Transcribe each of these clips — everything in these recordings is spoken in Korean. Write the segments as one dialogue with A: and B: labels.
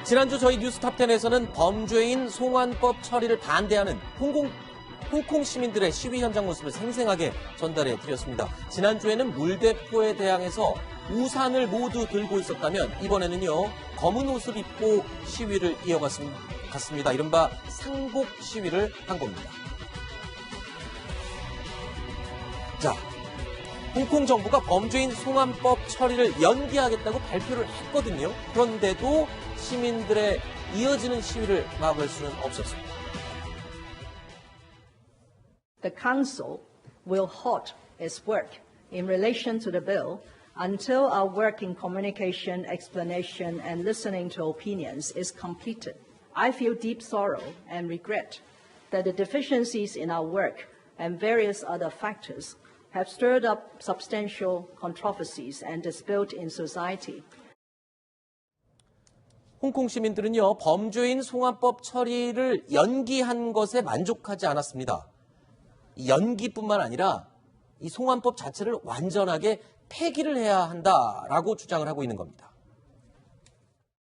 A: 지난주 저희 뉴스탑10에서는 범죄인 송환법 처리를 반대하는 홍콩 시민들의 시위 현장 모습을 생생하게 전달해 드렸습니다. 지난주에는 물대포에 대항해서 우산을 모두 들고 있었다면 이번에는요, 검은 옷을 입고 시위를 이어갔습니다. 이른바 상복 시위를 한 겁니다. 자, 홍콩 정부가 범죄인 송환법 처리를 연기하겠다고 발표를 했거든요. 그런데도 시민들의 이어지는 시위를 막을 수는 없었습니다.
B: The Council will halt its work in relation to the bill until our work in communication, explanation, and listening to opinions is completed. I feel deep sorrow and regret that the deficiencies in our work and various other factors have stirred up substantial controversies and dispute in society.
A: 홍콩 시민들은요, 범죄인 송환법 처리를 연기한 것에 만족하지 않았습니다. 이 연기뿐만 아니라 이 송환법 자체를 완전하게 폐기를 해야 한다라고 주장을 하고 있는 겁니다.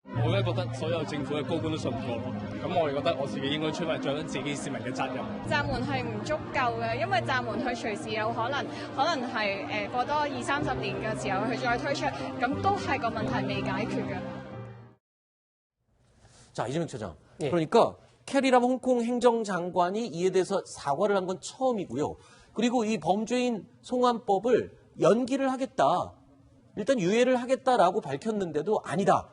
C: 我覺得所有政府嘅高官都信唔過我，咁我覺得我自己應該出嚟盡自己市民嘅責任。
D: 暫緩係唔足夠嘅，因為暫緩佢隨時有可能係過多20-30年嘅時候佢再推出，咁都係個問題未解決嘅。
A: 자, 이재명 처장. 그러니까 캐리람 홍콩 행정장관이 이에 대해서 사과를 한 건 처음이고요. 그리고 이 범죄인 송환법을 연기를 하겠다. 일단 유예를 하겠다라고 밝혔는데도 아니다.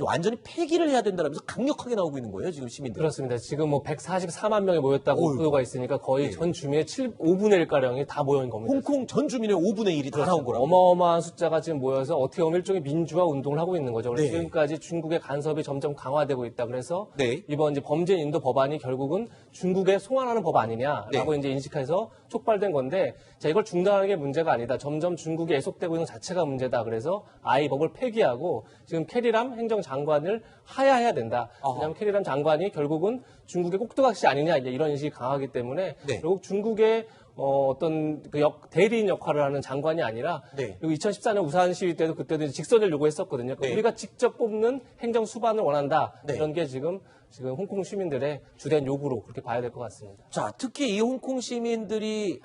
A: 완전히 폐기를 해야 된다면서 강력하게 나오고 있는 거예요, 지금 시민들.
E: 그렇습니다. 지금 뭐 144만 명이 모였다고 보도가 있으니까 거의 전 주민의 5분의 1가량이 다 모여있는 겁니다.
A: 홍콩 전 주민의 5분의 1이 다 나온 거라고.
E: 어마어마한 숫자가 지금 모여서 어떻게 보면 일종의 민주화 운동을 하고 있는 거죠. 그래서
A: 네.
E: 지금까지 중국의 간섭이 점점 강화되고 있다. 그래서
A: 네.
E: 이번 이제 범죄인 인도 법안이 결국은 중국에 송환하는 법 아니냐라고
A: 네.
E: 이제 인식해서 촉발된 건데, 자, 이걸 중단하는 게 문제가 아니다. 점점 중국에 애속되고 있는 것 자체가 문제다. 그래서 아예 법을 폐기하고 지금 캐리람 행정장관을 하야해야 된다. 왜냐하면 캐리람 장관이 결국은 중국의 꼭두각시 아니냐 이런 인식이 강하기 때문에
A: 네.
E: 결국 중국의 어떤 그 대리인 역할을 하는 장관이 아니라
A: 네.
E: 그리고 2014년 우산 시위 때도 그때도 이제 직선을 요구했었거든요. 그러니까
A: 네.
E: 우리가 직접 뽑는 행정 수반을 원한다.
A: 네.
E: 이런 게 지금 홍콩 시민들의 주된 요구로 그렇게 봐야 될 것 같습니다.
A: 자, 특히 이 홍콩 시민들이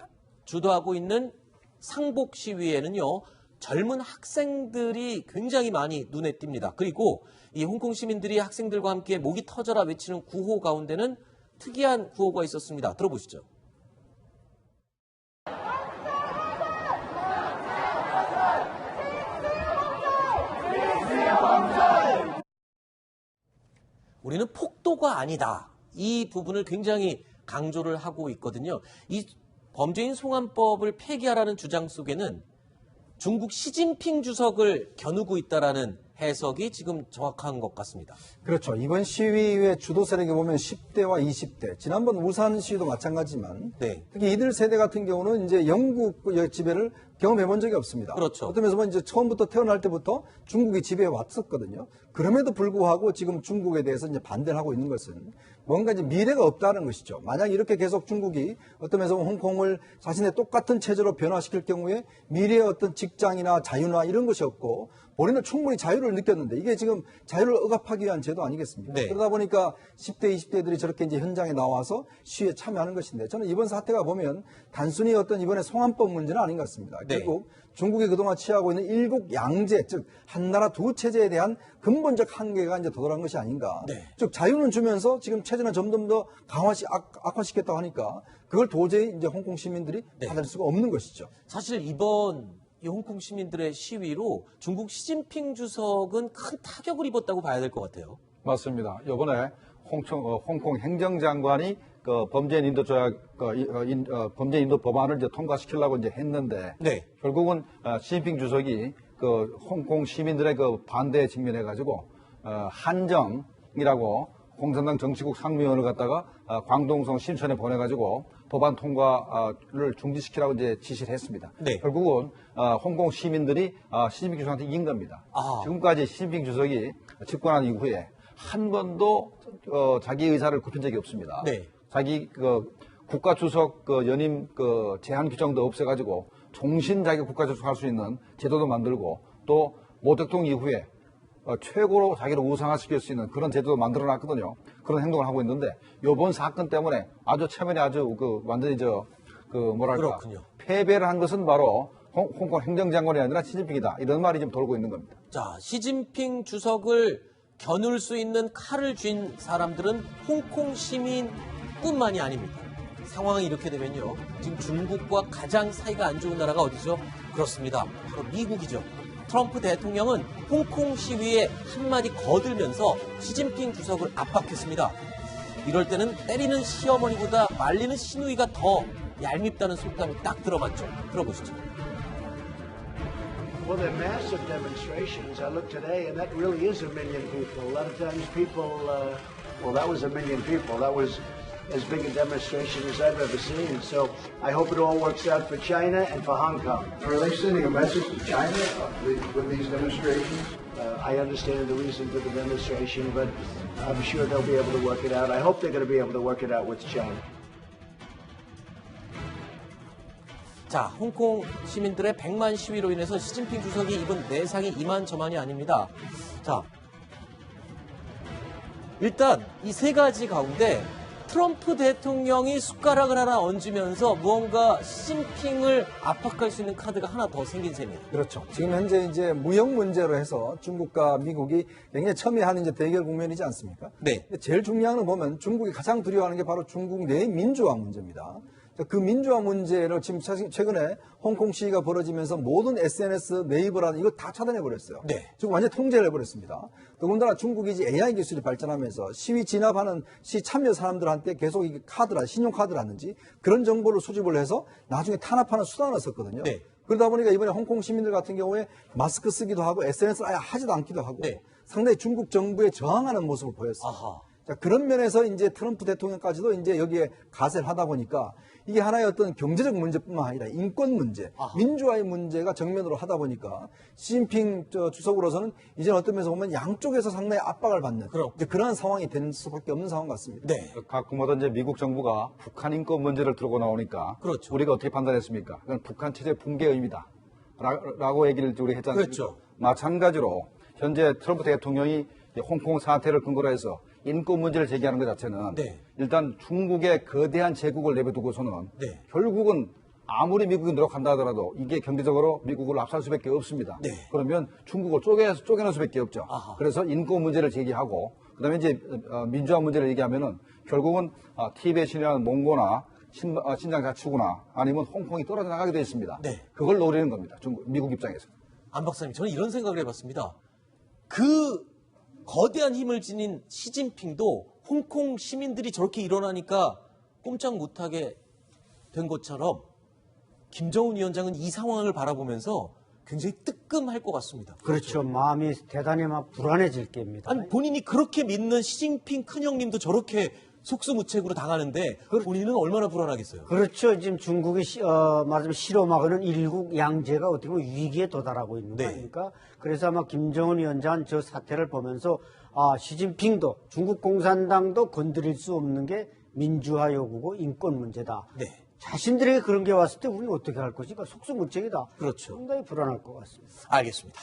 A: 주도하고 있는 상복 시위에는요, 젊은 학생들이 굉장히 많이 눈에 띕니다. 그리고 이 홍콩 시민들이 학생들과 함께 목이 터져라 외치는 구호 가운데는 특이한 구호가 있었습니다. 들어보시죠. 우리는 폭도가 아니다. 이 부분을 굉장히 강조를 하고 있거든요. 이 범죄인 송환법을 폐기하라는 주장 속에는 중국 시진핑 주석을 겨누고 있다라는 해석이 지금 정확한 것 같습니다.
F: 그렇죠. 이번 시위의 주도 세력이 보면 10대와 20대. 지난번 우산 시위도 마찬가지지만
A: 네.
F: 특히 이들 세대 같은 경우는 이제 영국 지배를 경험해 본 적이 없습니다.
A: 그렇죠.
F: 어떤 면에서 보면 이제 처음부터 태어날 때부터 중국이 지배해 왔었거든요. 그럼에도 불구하고 지금 중국에 대해서 이제 반대를 하고 있는 것은 뭔가 이제 미래가 없다는 것이죠. 만약 이렇게 계속 중국이 어떤 면에서 홍콩을 자신의 똑같은 체제로 변화시킬 경우에 미래의 어떤 직장이나 자유나 이런 것이 없고 본인은 충분히 자유를 느꼈는데 이게 지금 자유를 억압하기 위한 제도 아니겠습니까?
A: 네.
F: 그러다 보니까 10대, 20대들이 저렇게 이제 현장에 나와서 시위에 참여하는 것인데 저는 이번 사태가 보면 단순히 어떤 이번에 송환법 문제는 아닌 것 같습니다.
A: 네.
F: 결국 중국이 그동안 취하고 있는 일국 양제, 즉 한나라 두 체제에 대한 근본적 한계가 이제 도달한 것이 아닌가.
A: 네.
F: 즉 자유는 주면서 지금 체제는 점점 더 악화시켰다고 하니까 그걸 도저히 이제 홍콩 시민들이 받아들일 수가 없는 것이죠.
A: 사실 이번 이 홍콩 시민들의 시위로 중국 시진핑 주석은 큰 타격을 입었다고 봐야 될 것 같아요.
G: 맞습니다. 이번에 홍콩 행정장관이 그 범죄인 인도 조약, 범죄인 인도 법안을 이제 통과시키려고 이제 했는데
A: 네.
G: 결국은 시진핑 주석이 그 홍콩 시민들의 그 반대에 직면해가지고 한정이라고 공산당 정치국 상무위원을 갖다가 광동성 신천에 보내가지고 법안 통과를 중지시키라고 이제 지시를 했습니다.
A: 네.
G: 결국은 홍콩 시민들이 시진핑 주석한테 이긴 겁니다. 지금까지 시진핑 주석이 집권한 이후에 한 번도 자기 의사를 굽힌 적이 없습니다.
A: 네.
G: 자기 그 국가 주석 그 연임 그 제한 규정도 없애가지고 종신 자기 국가 주석 할 수 있는 제도도 만들고 또 모 대통령 이후에 최고로 자기를 우상화시킬 수 있는 그런 제도도 만들어놨거든요. 그런 행동을 하고 있는데 이번 사건 때문에 아주 체면이 아주 완전히 뭐랄까
A: 그렇군요.
G: 패배를 한 것은 바로 홍콩 행정장관이 아니라 시진핑이다. 이런 말이 지금 돌고 있는 겁니다.
A: 자, 시진핑 주석을 겨눌 수 있는 칼을 쥔 사람들은 홍콩 시민뿐만이 아닙니다. 상황이 이렇게 되면요. 지금 중국과 가장 사이가 안 좋은 나라가 어디죠? 그렇습니다. 바로 미국이죠. 트럼프 대통령은 홍콩 시위에 한마디 거들면서 시진핑 주석을 압박했습니다. 이럴 때는 때리는 시어머니보다 말리는 시누이가 더 얄밉다는 속담이 딱 들어맞죠. 들어보시죠.
H: Well, they're massive demonstrations. I look today, and that really is 1 million people. A lot of times people, well, that was 1 million people. That was as big a demonstration as I've ever seen. So I hope it all works out for China and for Hong Kong.
I: Are they sending a message to China with these demonstrations?
H: I understand the reason for the demonstration, but I'm sure they'll be able to work it out. I hope they're going to be able to work it out with China.
A: 자, 홍콩 시민들의 100만 시위로 인해서 시진핑 주석이 입은 내상이 이만저만이 아닙니다. 자, 일단 이 세 가지 가운데 트럼프 대통령이 숟가락을 하나 얹으면서 무언가 시진핑을 압박할 수 있는 카드가 하나 더 생긴 셈이에요.
F: 그렇죠. 지금 현재 이제 무역 문제로 해서 중국과 미국이 굉장히 첨예한 이제 대결 국면이지 않습니까?
A: 네.
F: 제일 중요한 건 보면 중국이 가장 두려워하는 게 바로 중국 내 민주화 문제입니다. 그 민주화 문제를 지금 최근에 홍콩 시위가 벌어지면서 모든 SNS, 네이버라든 이거 다 차단해버렸어요.
A: 네.
F: 지금 완전히 통제를 해버렸습니다. 더군다나 중국이 이제 AI 기술이 발전하면서 시위 진압하는 시 참여 사람들한테 계속 이게 신용카드라든지 그런 정보를 수집을 해서 나중에 탄압하는 수단을 썼거든요.
A: 네.
F: 그러다 보니까 이번에 홍콩 시민들 같은 경우에 마스크 쓰기도 하고 SNS를 아예 하지도 않기도 하고
A: 네.
F: 상당히 중국 정부에 저항하는 모습을 보였어요.
A: 아하.
F: 자, 그런 면에서 이제 트럼프 대통령까지도 이제 여기에 가세를 하다 보니까 이게 하나의 어떤 경제적 문제뿐만 아니라 인권 문제, 민주화의 문제가 정면으로 하다 보니까 시진핑 주석으로서는 이제 어떤 면에서 보면 양쪽에서 상당히 압박을 받는 이제 그런 상황이 될 수밖에 없는 상황 같습니다.
A: 네.
G: 가끔마다 이제 미국 정부가 북한 인권 문제를 들고 나오니까
A: 그렇죠.
G: 우리가 어떻게 판단했습니까? 그건 북한 체제 붕괴 의미다. 라고 얘기를 우리 했지 않습니까?
A: 그렇죠.
G: 마찬가지로 현재 트럼프 대통령이 홍콩 사태를 근거로 해서 인권 문제를 제기하는 것 자체는
A: 네.
G: 일단 중국의 거대한 제국을 내버두고서는
A: 네.
G: 결국은 아무리 미국이 노력한다 하더라도 이게 경제적으로 미국을 압살 수밖에 없습니다.
A: 네.
G: 그러면 중국을 쪼개는 수밖에 없죠.
A: 아하.
G: 그래서 인권 문제를 제기하고 그다음에 이제 민주화 문제를 얘기하면은 결국은 티베트나 몽고나 신장 자치구나 아니면 홍콩이 떨어져 나가게 되어 있습니다.
A: 네.
G: 그걸 노리는 겁니다. 미국 입장에서.
A: 안 박사님, 저는 이런 생각을 해봤습니다. 그 거대한 힘을 지닌 시진핑도 홍콩 시민들이 저렇게 일어나니까 꼼짝 못하게 된 것처럼 김정은 위원장은 이 상황을 바라보면서 굉장히 뜨끔할 것 같습니다.
J: 그렇죠. 마음이 대단히 막 불안해질 겁니다.
A: 아니, 본인이 그렇게 믿는 시진핑 큰형님도 저렇게 속수무책으로 당하는데 본인은 얼마나 불안하겠어요.
J: 그렇죠. 지금 중국이 말하자면 실험하고는 일국 양제가 어떻게 보면 위기에 도달하고 있는 거 아닙니까? 그래서 아마 김정은 위원장 저 사태를 보면서 시진핑도 중국 공산당도 건드릴 수 없는 게 민주화 요구고 인권 문제다.
A: 네.
J: 자신들에게 그런 게 왔을 때 우리는 어떻게 할 것인가? 속수무책이다.
A: 그렇죠.
J: 상당히 불안할 것 같습니다.
A: 알겠습니다.